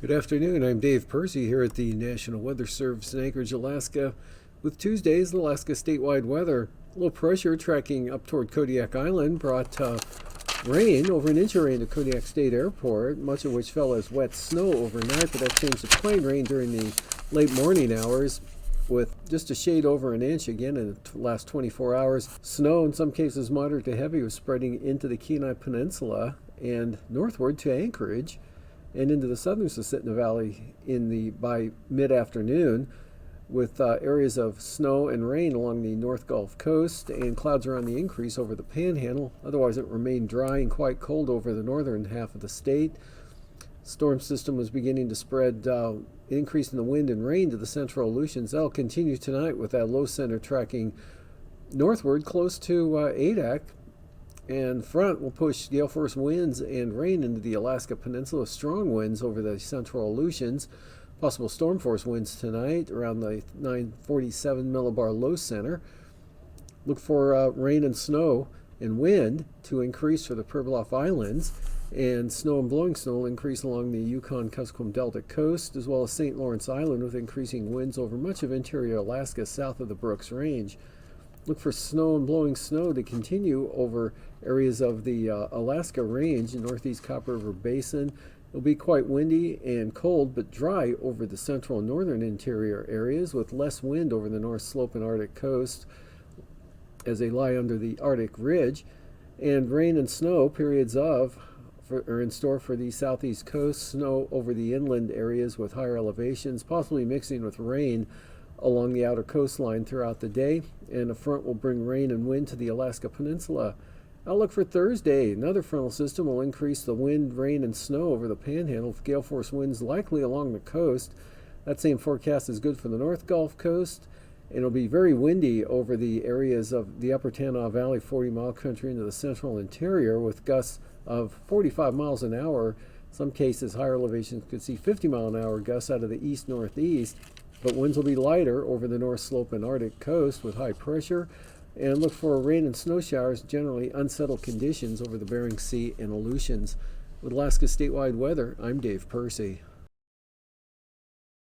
Good afternoon. I'm Dave Percy here at the National Weather Service in Anchorage, Alaska, with Tuesday's Alaska statewide weather. Low pressure tracking up toward Kodiak Island brought rain, over an inch of rain, to Kodiak State Airport, much of which fell as wet snow overnight, but that changed to plain rain during the late morning hours, with just a shade over an inch again in the last 24 hours. Snow, in some cases moderate to heavy, was spreading into the Kenai Peninsula and northward to Anchorage and into the southern Susitna Valley by mid-afternoon, with areas of snow and rain along the North Gulf Coast and clouds around the increase over the Panhandle. Otherwise, it remained dry and quite cold over the northern half of the state. Storm system was beginning to spread, increase in the wind and rain to the central Aleutians. That'll continue tonight with that low center tracking northward close to Adak. And front will push gale force winds and rain into the Alaska Peninsula, strong winds over the central Aleutians. Possible storm force winds tonight around the 947 millibar low center. Look for rain and snow and wind to increase for the Pribilof Islands, and snow and blowing snow will increase along the Yukon-Kuskokwim Delta coast, as well as St. Lawrence Island, with increasing winds over much of interior Alaska south of the Brooks Range. Look for snow and blowing snow to continue over areas of the Alaska Range and northeast Copper River Basin. It'll be quite windy and cold, but dry over the central and northern interior areas, with less wind over the North Slope and Arctic coast as they lie under the Arctic Ridge. And rain and snow periods are in store for the southeast coast. Snow over the inland areas with higher elevations, possibly mixing with rain along the outer coastline throughout the day, and a front will bring rain and wind to the Alaska Peninsula. Outlook for Thursday: another frontal system will increase the wind, rain, and snow over the Panhandle, with gale force winds likely along the coast. That same forecast is good for the North Gulf Coast, and it'll be very windy over the areas of the Upper Tanana Valley, 40-mile country into the central interior, with gusts of 45 miles an hour. In some cases, higher elevations could see 50-mile-an-hour gusts out of the east-northeast. But winds will be lighter over the North Slope and Arctic coast with high pressure. And look for rain and snow showers, generally unsettled conditions over the Bering Sea and Aleutians. With Alaska statewide weather, I'm Dave Percy.